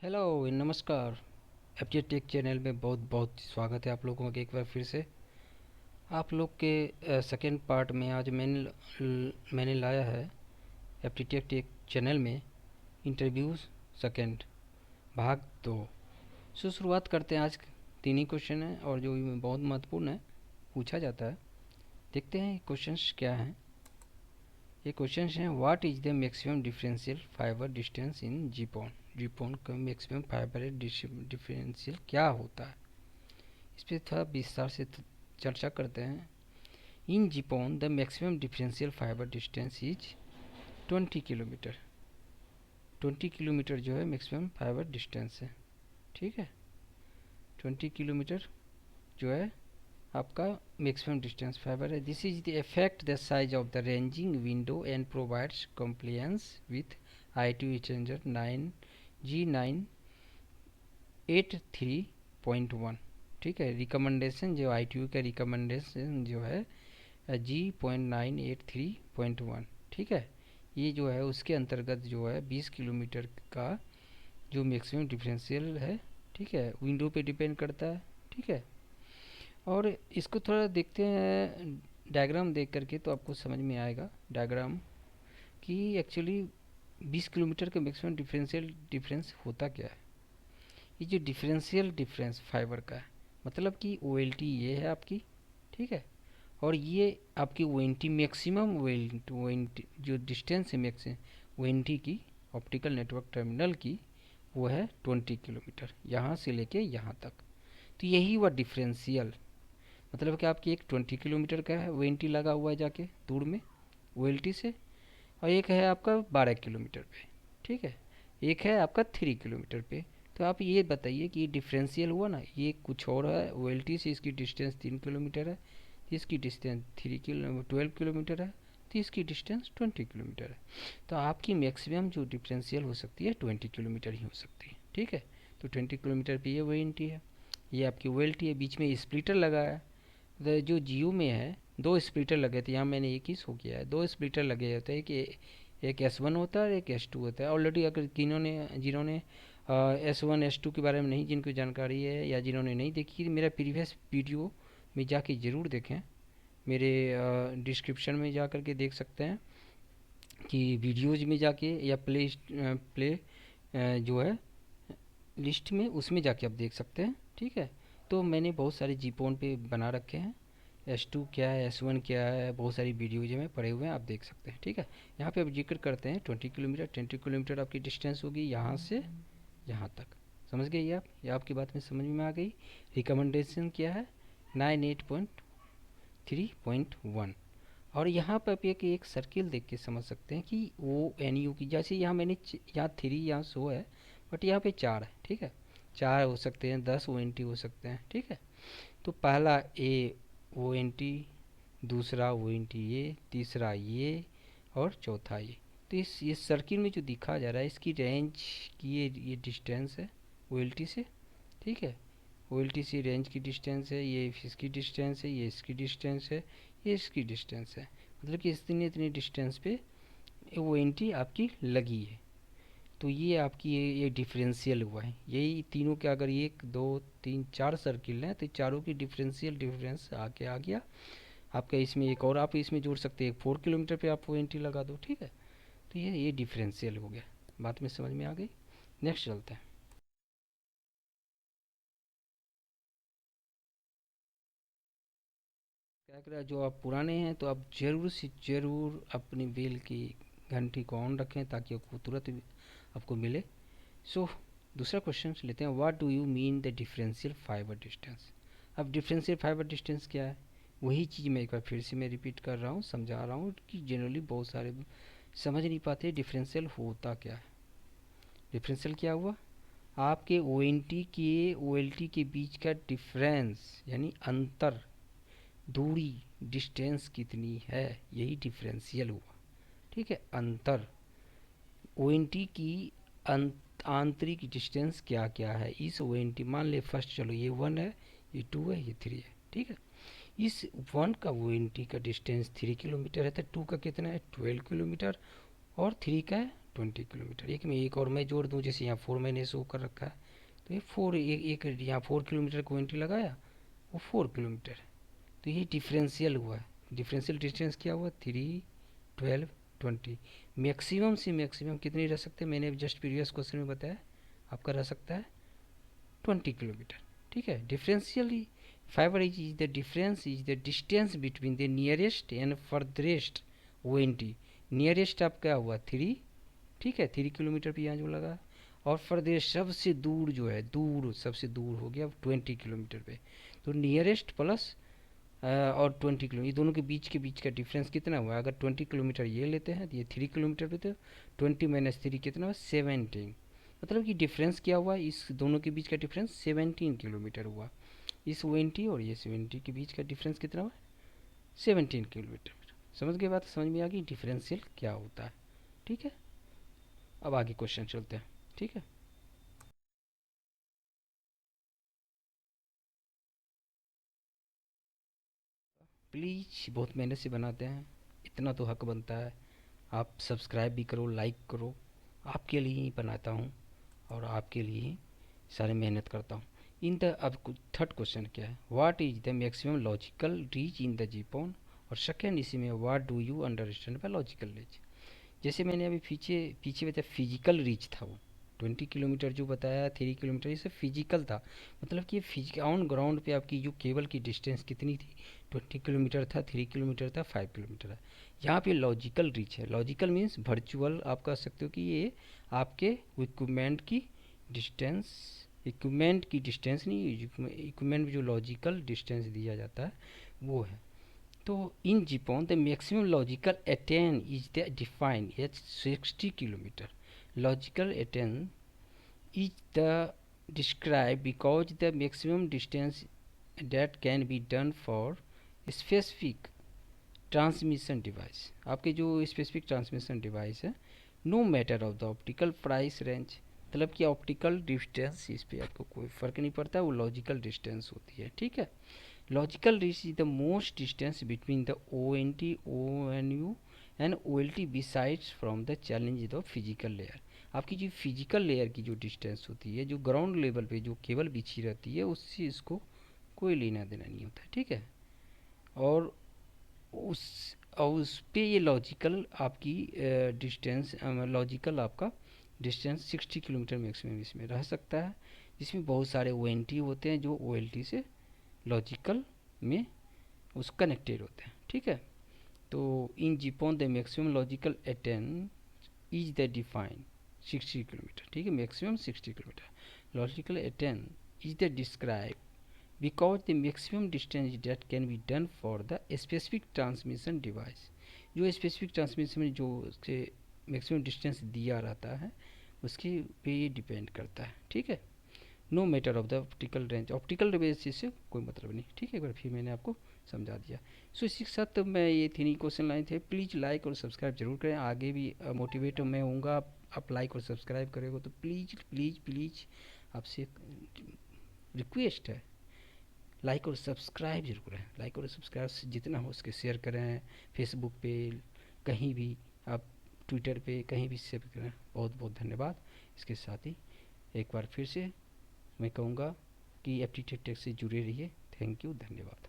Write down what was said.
Hello, नमस्कार। FJ take channel में बहुत बहुत स्वागत है आप लोगों का एक बार फिर से। आप लोग के सेकेंड पार्ट में आज मैंने लाया है एफजे टेक चैनल में इंटरव्यू सेकेंड भाग 2। शुरुआत करते हैं। आज तीन ही क्वेश्चन है और जो बहुत महत्वपूर्ण है, पूछा जाता है। देखते हैं क्वेश्चंस क्या हैं। ये क्वेश्चन हैं, what is the maximum differential fibre distance in GPON. GPON का मैक्सिमम फाइबर डिफरेंशियल क्या होता है, इस पर थोड़ा विस्तार से चर्चा करते हैं। In GPON the maximum differential fibre distance is 20 kilometre. 20 kilometre जो है मैक्सिमम फाइबर डिस्टेंस है। ठीक है, 20 किलोमीटर जो है आपका मैक्सिमम डिस्टेंस फाइबर है। This is the effect the size of the ranging window and provides compliance with ITU exchanger 9G983.1। ठीक है, रिकमेंडेशन जो ITU का रिकमेंडेशन जो है G.983.1। ठीक है, ये जो है उसके अंतर्गत जो है 20 किलोमीटर का जो मैक्सिमम डिफरेंशियल है। ठीक है, विंडो पे डिपेंड करता है। ठीक है, और इसको थोड़ा देखते हैं डायग्राम देख करके, तो आपको समझ में आएगा डायग्राम कि एक्चुअली 20 किलोमीटर का मैक्सिमम डिफरेंशियल डिफरेंस होता क्या है। ये जो डिफरेंशियल डिफरेंस फाइबर का है, मतलब कि OLT ये है आपकी। ठीक है, और ये आपकी ONT मैक्सिमम ONT जो डिस्टेंस है मैक्सिमम ONT की, ऑप्टिकल नेटवर्क टर्मिनल की, वो है 20 किलोमीटर, यहाँ से लेके यहाँ तक। तो यही हुआ डिफरेंशियल, मतलब कि आपकी एक 20 किलोमीटर का है ONT लगा हुआ है जाके दूर में OLT से, और एक है आपका 12 किलोमीटर पे। ठीक है, एक है आपका 3 किलोमीटर पे। तो आप ये बताइए कि ये डिफरेंशियल हुआ ना, ये कुछ और है। OLT से इसकी डिस्टेंस 3 किलोमीटर है, इसकी डिस्टेंस 12 किलोमीटर है, तो इसकी डिस्टेंस 20 किलोमीटर है। तो आपकी मैक्सिमम जो डिफरेंशियल हो सकती है 20 किलोमीटर ही हो सकती है। ठीक है, तो 20 किलोमीटर पे ये ONT है, ये आपकी OLT है। बीच में स्प्लिटर लगा है। जो जियो में है, दो स्प्लिटर लगे थे, यहाँ मैंने एक ही शो किया है। दो स्प्लिटर लगे होते हैं कि एक S1 होता है और एक S2 होता है। ऑलरेडी अगर जिन्होंने S1 S2 के बारे में नहीं, जिनको जानकारी है या जिन्होंने नहीं देखी, मेरा प्रीवियस वीडियो में जाके ज़रूर देखें। मेरे डिस्क्रिप्शन में जा करके देख सकते हैं कि वीडियोज़ में जाके, या प्ले जो है लिस्ट में, उसमें जाके आप देख सकते हैं। ठीक है, तो मैंने बहुत सारे जीपोन पे बना रखे हैं। S2 क्या है, S1 क्या है, बहुत सारी वीडियोज में पड़े हुए हैं, आप देख सकते हैं। ठीक है, यहाँ पे अब जिक्र करते हैं 20 किलोमीटर। 20 किलोमीटर आपकी डिस्टेंस होगी यहाँ से यहाँ तक। समझ गए ये आप, ये आपकी बात में समझ में आ गई। रिकमेंडेशन क्या है, 98.3.1। और यहाँ पर आप एक सर्किल देख के समझ सकते हैं कि वो NU की, जैसे यहाँ मैंने यहाँ 3 यहाँ शो है, बट यहाँ पे 4 है। ठीक है, 4 हो सकते हैं, 10 ONT हो सकते हैं। ठीक है, तो पहला ONT, दूसरा ONT ये, तीसरा ये, और चौथा ये। तो ये सर्किल में जो दिखा जा रहा है, इसकी रेंज की ये डिस्टेंस है OLT से। ठीक है, OLT से रेंज की डिस्टेंस है, ये इसकी डिस्टेंस है, ये इसकी डिस्टेंस है, ये इसकी डिस्टेंस है। मतलब कि इतनी इतनी डिस्टेंस पे ONT आपकी लगी है। तो ये आपकी ये डिफरेंशियल हुआ है। यही तीनों के अगर 1 2 3 4 सर्किल हैं, तो चारों की डिफरेंशियल डिफरेंस आके आ गया आपका। इसमें एक और आप इसमें जोड़ सकते हैं, 4 किलोमीटर पे आप ONT लगा दो। ठीक है, तो ये डिफरेंशियल हो गया। बात में समझ में आ गई। नेक्स्ट चलते हैं। क्या करें, जो आप पुराने हैं तो आप ज़रूर से ज़रूर अपनी बेल की घंटी को ऑन रखें, ताकि आपको तुरंत आपको मिले। सो दूसरा क्वेश्चन लेते हैं, what do you mean the differential fibre distance. अब डिफरेंशियल फाइबर डिस्टेंस क्या है, वही चीज़ मैं एक बार फिर से मैं रिपीट कर रहा हूँ, समझा रहा हूँ कि जनरली बहुत सारे समझ नहीं पाते डिफरेंशियल होता क्या है। डिफरेंशियल क्या हुआ, आपके ONT के OLT के बीच का डिफरेंस, यानी अंतर, दूरी, डिस्टेंस कितनी है, यही डिफरेंशियल हुआ। ठीक है, अंतर, ONT की आंतरिक डिस्टेंस क्या क्या है इस ONT, मान ले फर्स्ट, चलो ये 1 है, ये 2 है, ये 3 है। ठीक है, इस 1 का ONT का डिस्टेंस 3 किलोमीटर है, तो 2 का कितना है 12 किलोमीटर, और 3 का है 20 किलोमीटर। एक और मैं जोड़ दूँ, जैसे यहाँ 4 मैंने शो कर रखा है, तो ये 4, एक यहाँ 4 किलोमीटर को 20 लगाया, वो 4 किलोमीटर। तो ये डिफरेंशियल हुआ है। डिफरेंशियल डिस्टेंस क्या हुआ, 3, 12, 20। मैक्सिमम से मैक्सिमम कितनी रह सकते हैं, मैंने जस्ट प्रीवियस क्वेश्चन में बताया, आपका रह सकता है 20 किलोमीटर। ठीक है, differentially fibre is the difference is the distance between the nearest and furthest O N T. Nearest आपका हुआ 3, ठीक है, 3 किलोमीटर पे यहाँ जो लगा, और फर्दरेस्ट सबसे दूर जो है, दूर सबसे दूर हो गया 20 किलोमीटर पे। तो नियरेस्ट प्लस और 20 किलोमीटर, ये दोनों के बीच का डिफरेंस कितना हुआ, अगर 20 किलोमीटर ये लेते हैं तो ये 3 किलोमीटर पे, तो 20 - 3 कितना हुआ, 17। मतलब कि डिफरेंस क्या हुआ, इस दोनों के बीच का डिफरेंस 17 किलोमीटर हुआ। इस 20 और ये 70 के बीच का डिफरेंस कितना हुआ, 17 किलोमीटर। समझ गए बात, समझ में आ गई डिफरेंशियल क्या होता है। ठीक है, अब आगे क्वेश्चन चलते हैं। ठीक है, प्लीज़ बहुत मेहनत से बनाते हैं, इतना तो हक बनता है। आप सब्सक्राइब भी करो, लाइक करो, आपके लिए ही बनाता हूँ और आपके लिए ही सारी मेहनत करता हूँ। इन द, अब थर्ड क्वेश्चन क्या है, what is the maximum logical reach in the GPON, और सेकेंड इसी में what do you understand by logical reach. जैसे मैंने अभी पीछे पीछे बताया फिजिकल रीच था वो, 20 किलोमीटर जो बताया, 3 किलोमीटर, ये सब फिजिकल था। मतलब कि फिजिकल ऑन ग्राउंड पे आपकी जो केबल की डिस्टेंस कितनी थी, 20 किलोमीटर था, 3 किलोमीटर था, 5 किलोमीटर है। यहाँ पे लॉजिकल रीच है। लॉजिकल मीन्स वर्चुअल, आप कह सकते हो कि ये आपके इक्विपमेंट की डिस्टेंस, इक्विपमेंट की डिस्टेंस नहीं, इक्विपमेंट में जो लॉजिकल डिस्टेंस दिया जाता है वो है। तो इन Japan the maximum logical attain is the defined as 60 kilometer. Logical attain is the described because the maximum distance that can be done for specific transmission device, आपके जो स्पेसिफिक ट्रांसमिशन डिवाइस है, no matter of the optical price range. मतलब कि optical distance इस पर आपको कोई फ़र्क नहीं पड़ता, वो लॉजिकल डिस्टेंस होती है। ठीक है, logical reach is the most distance between the O N T, O N U and O L T besides from the challenge of physical layer. आपकी जो फिजिकल लेयर की जो डिस्टेंस होती है, जो ग्राउंड लेवल पे जो केबल बिछी रहती है, उससे इसको कोई लेना देना नहीं होता। ठीक है, और उस उस पे ये लॉजिकल आपकी डिस्टेंस, लॉजिकल आपका डिस्टेंस 60 किलोमीटर मैक्सिमम इसमें रह सकता है, जिसमें बहुत सारे ओ एन टी होते हैं जो ओ एल टी से लॉजिकल में उस कनेक्टेड होते हैं। ठीक है, तो in GPON the maximum logical attain is the define 60 kilometre. ठीक है, maximum 60 kilometre logical attain is the describe because the maximum distance that can be done for the specific transmission device। जो specific transmission में जो उसके maximum distance दिया रहता है, उसके पे ये डिपेंड करता है। ठीक है, no matter of the optical range, optical range से कोई मतलब नहीं। ठीक है, एक बार फिर मैंने आपको समझा दिया। सो इसी के साथ तो मैं ये 3 क्वेश्चन लाए थे। प्लीज़ लाइक और सब्सक्राइब जरूर करें, आगे भी मोटिवेट मैं होऊंगा। आप लाइक और सब्सक्राइब करेंगे तो प्लीज़ प्लीज़ प्लीज़ आपसे रिक्वेस्ट है, लाइक और सब्सक्राइब जरूर करें। लाइक और सब्सक्राइब जितना हो उसके शेयर करें, फेसबुक पे, कहीं भी आप, ट्विटर पे, कहीं भी शेयर करें। बहुत बहुत धन्यवाद। इसके साथ ही एक बार फिर से मैं कहूँगा कि एप्टीट्यूड टेक से जुड़े रहिए। थैंक यू, धन्यवाद।